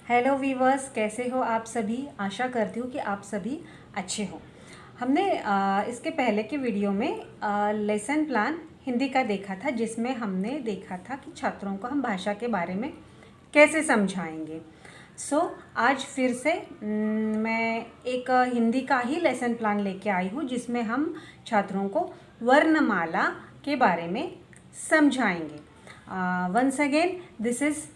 Hello viewers, कैसे हो आप सभी। आशा करती हूँ कि आप सभी अच्छे हो। हमने इसके पहले की वीडियो में लेसन प्लान हिंदी का देखा था, जिसमें हमने देखा था कि छात्रों को हम भाषा के बारे में कैसे समझाएंगे। आज फिर से मैं एक हिंदी का ही लेसन प्लान लेके आई हूँ, जिसमें हम छात्रों को वर्णमाला के बारे में समझाएंगे। Once again, this is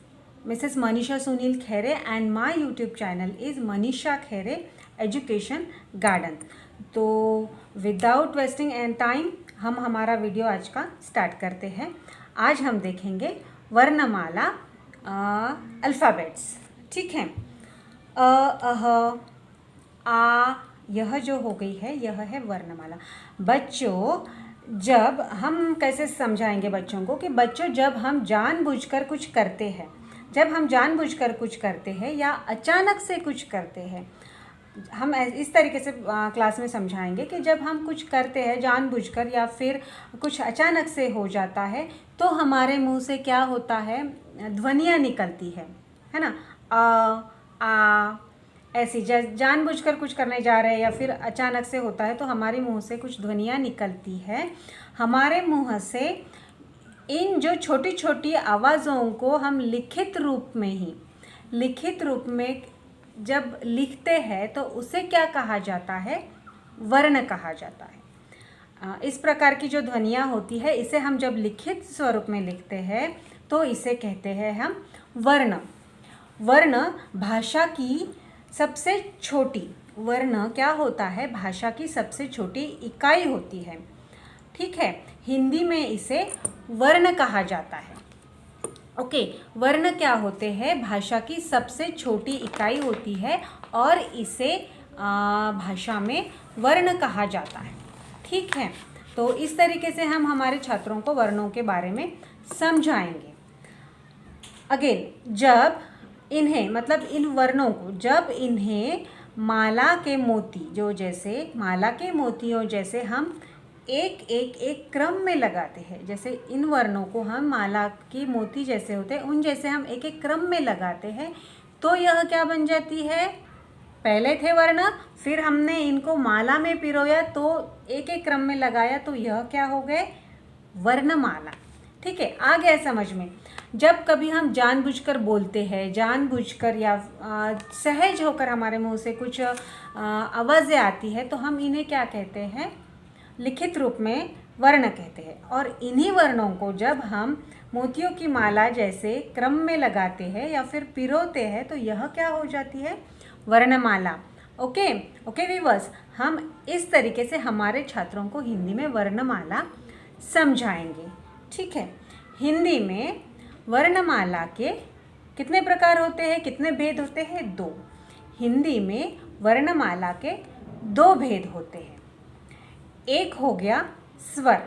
Mrs. Manisha Sunil Khere and my YouTube channel is Manisha Khere Education Garden। तो विदाउट वेस्टिंग एंड टाइम हम हमारा वीडियो आज का स्टार्ट करते हैं। आज हम देखेंगे वर्णमाला अल्फ़ाबेट्स। ठीक है, अह आ, यह जो हो गई है यह है वर्णमाला। बच्चों, जब हम कैसे समझाएंगे बच्चों को कि बच्चों, जब हम जानबूझकर कुछ करते हैं, जब हम जानबूझकर कुछ करते हैं या अचानक से कुछ करते हैं, हम इस तरीके से क्लास में समझाएंगे कि जब हम कुछ करते हैं जानबूझकर या फिर कुछ अचानक से हो जाता है, तो हमारे मुंह से क्या होता है, ध्वनियाँ निकलती है ना। आ ऐसी जानबूझकर कुछ करने जा रहे हैं या फिर अचानक से होता है तो हमारे मुंह से कुछ ध्वनियाँ निकलती है। हमारे मुंह से इन जो छोटी छोटी आवाज़ों को हम लिखित रूप में जब लिखते हैं तो उसे क्या कहा जाता है, वर्ण कहा जाता है। इस प्रकार की जो ध्वनियाँ होती है, इसे हम जब लिखित स्वरूप में लिखते हैं तो इसे कहते हैं हम वर्ण। वर्ण भाषा की सबसे छोटी, वर्ण क्या होता है, भाषा की सबसे छोटी इकाई होती है। ठीक है, हिंदी में इसे वर्ण कहा जाता है। ओके, वर्ण क्या होते हैं, भाषा की सबसे छोटी इकाई होती है और इसे भाषा में वर्ण कहा जाता है। ठीक है, तो इस तरीके से हम हमारे छात्रों को वर्णों के बारे में समझाएंगे। अगेन, जब इन्हें, मतलब इन वर्णों को, जब इन्हें माला के मोती, जो जैसे माला के मोतियों जैसे हम एक क्रम में लगाते हैं, जैसे इन वर्णों को हम माला के मोती जैसे होते हैं उन जैसे हम एक एक क्रम में लगाते हैं, तो यह क्या बन जाती है, पहले थे वर्ण, फिर हमने इनको माला में पिरोया तो एक एक क्रम में लगाया, तो यह क्या हो गए, वर्णमाला। ठीक है, आ गया समझ में। जब कभी हम जानबूझकर बोलते हैं, जानबूझकर या सहज होकर हमारे मुंह से कुछ आवाज़ें आती है, तो हम इन्हें क्या कहते हैं, लिखित रूप में वर्ण कहते हैं। और इन्हीं वर्णों को जब हम मोतियों की माला जैसे क्रम में लगाते हैं या फिर पिरोते हैं, तो यह क्या हो जाती है, वर्णमाला। ओके वीवर्स, हम इस तरीके से हमारे छात्रों को हिंदी में वर्णमाला समझाएंगे। ठीक है, हिंदी में वर्णमाला के कितने प्रकार होते हैं, कितने भेद होते हैं, 2। हिंदी में वर्णमाला के 2 भेद होते हैं। एक हो गया स्वर,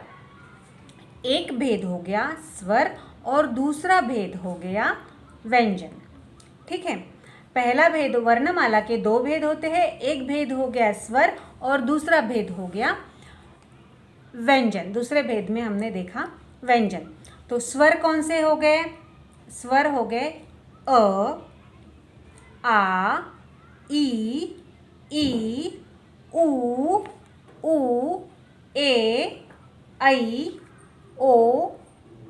एक भेद हो गया स्वर और दूसरा भेद हो गया व्यंजन। ठीक है, पहला भेद, वर्णमाला के 2 भेद होते हैं, एक भेद हो गया स्वर और दूसरा भेद हो गया व्यंजन। दूसरे भेद में हमने देखा व्यंजन। तो स्वर कौन से हो गए, स्वर हो गए अ, आ, ई, उ, ए, ऐ, ओ,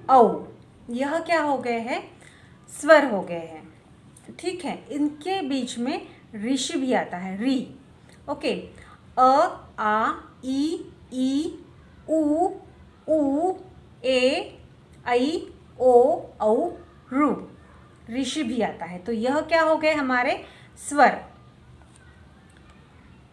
औ। यह क्या हो गए हैं, स्वर हो गए हैं। ठीक है, इनके बीच में ऋषि भी आता है, री। ओके, अ, आ, ई, उ, ए, ऐ, ओ, औ, रू। ऋषि भी आता है। तो यह क्या हो गए हमारे स्वर।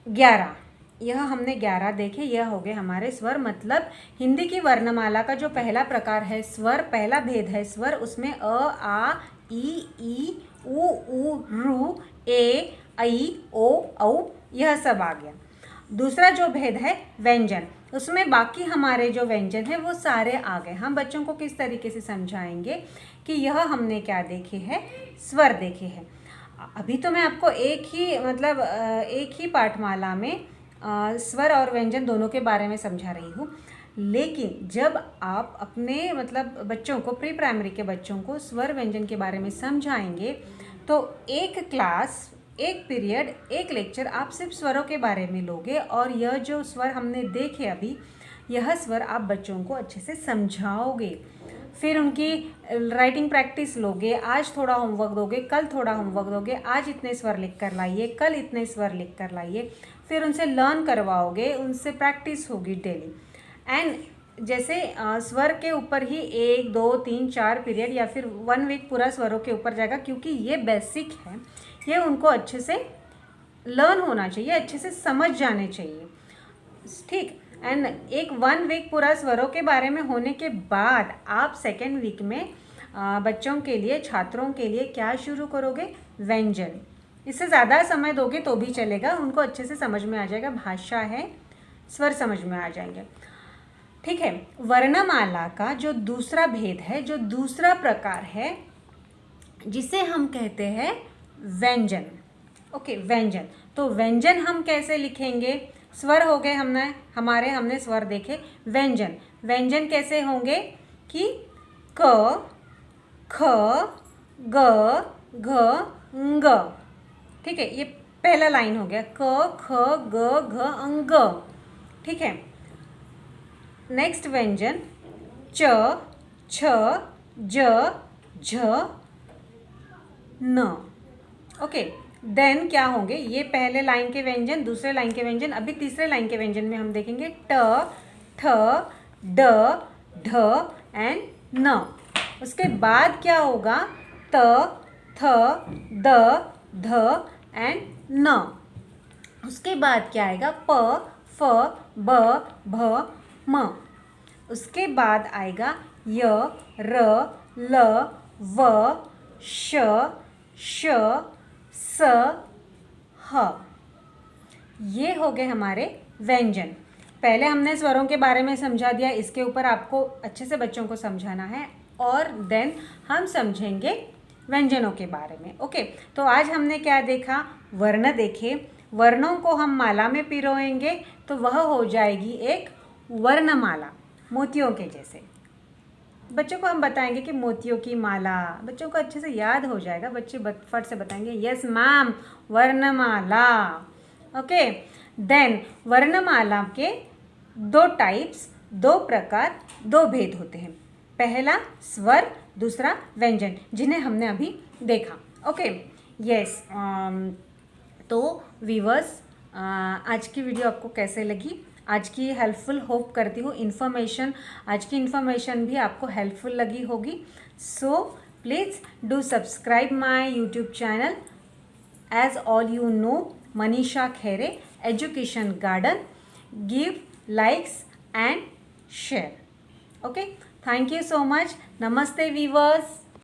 11, यह हमने 11 देखे, यह हो गए हमारे स्वर। मतलब हिंदी की वर्णमाला का जो पहला प्रकार है स्वर, पहला भेद है स्वर, उसमें अ, आ, ई, उ, रू, ए, ऐ, ओ, औ, यह सब आ गया। दूसरा जो भेद है व्यंजन, उसमें बाकी हमारे जो व्यंजन है वो सारे आ गए। हम बच्चों को किस तरीके से समझाएंगे कि यह हमने क्या देखे हैं, स्वर देखे हैं। अभी तो मैं आपको एक ही पाठमाला में स्वर और व्यंजन दोनों के बारे में समझा रही हूँ, लेकिन जब आप अपने बच्चों को, प्री प्राइमरी के बच्चों को स्वर व्यंजन के बारे में समझाएंगे, तो एक क्लास, एक पीरियड, एक लेक्चर आप सिर्फ स्वरों के बारे में लोगे और यह जो स्वर हमने देखे अभी, यह स्वर आप बच्चों को अच्छे से समझाओगे। फिर उनकी राइटिंग प्रैक्टिस लोगे, आज थोड़ा होमवर्क दोगे, कल थोड़ा होमवर्क दोगे, आज इतने स्वर लिख कर लाइए, कल इतने स्वर लिख कर लाइए, फिर उनसे लर्न करवाओगे, उनसे प्रैक्टिस होगी डेली। एंड जैसे स्वर के ऊपर ही 1, 2, 3, 4 पीरियड या फिर 1 वीक पूरा स्वरों के ऊपर जाएगा, क्योंकि ये बेसिक है, ये उनको अच्छे से लर्न होना चाहिए, अच्छे से समझ जाने चाहिए, ठीक। एंड एक 1 वीक पूरा स्वरों के बारे में होने के बाद आप 2nd वीक में बच्चों के लिए, छात्रों के लिए क्या शुरू करोगे? व्यंजन। इससे ज़्यादा समय दोगे तो भी चलेगा, उनको अच्छे से समझ में आ जाएगा, भाषा है, स्वर समझ में आ जाएंगे, ठीक है। वर्णमाला का जो दूसरा भेद है, जो दूसरा प्रकार है, जिसे हम कहते हैं व्यंजन। ओके, व्यंजन। तो व्यंजन हम कैसे लिखेंगे? स्वर हो गए हमने स्वर देखे। व्यंजन, व्यंजन कैसे होंगे कि क, ख, ग, घ, ङ, ठीक है। ये पहला लाइन हो गया, क, ख, ग, घ, ङ, ठीक है। नेक्स्ट व्यंजन च, छ, ज, झ, न। ओके, देन क्या होंगे? ये पहले लाइन के व्यंजन, दूसरे लाइन के व्यंजन। अभी तीसरे लाइन के व्यंजन में हम देखेंगे ट, ठ, ड, ढ एंड न। उसके बाद क्या होगा? त, थ, द, ध एंड न। उसके बाद क्या आएगा? प, फ, ब, भ, म। उसके बाद आएगा य, र, ल, व, श, श, स, ह। ये हो गए हमारे व्यंजन। पहले हमने स्वरों के बारे में समझा दिया, इसके ऊपर आपको अच्छे से बच्चों को समझाना है और देन हम समझेंगे व्यंजनों के बारे में। ओके, तो आज हमने क्या देखा? वर्ण देखे। वर्णों को हम माला में पिरोएंगे तो वह हो जाएगी एक वर्णमाला, मोतियों के जैसे। बच्चों को हम बताएंगे कि मोतियों की माला, बच्चों को अच्छे से याद हो जाएगा, बच्चे फट से बताएंगे यस मैम, वर्णमाला। ओके, देन वर्णमाला के 2 टाइप्स, 2 प्रकार, 2 भेद होते हैं। पहला स्वर, दूसरा व्यंजन, जिन्हें हमने अभी देखा। Okay, yes. तो व्यूअर्स, आज की वीडियो आपको कैसे लगी? आज की हेल्पफुल होप करती हूँ। आज की इन्फॉर्मेशन भी आपको हेल्पफुल लगी होगी। So please do subscribe my YouTube channel. As all you know, Manisha Khare, Education Garden. Give likes and share. Okay, thank you so much. नमस्ते व्यूअर्स।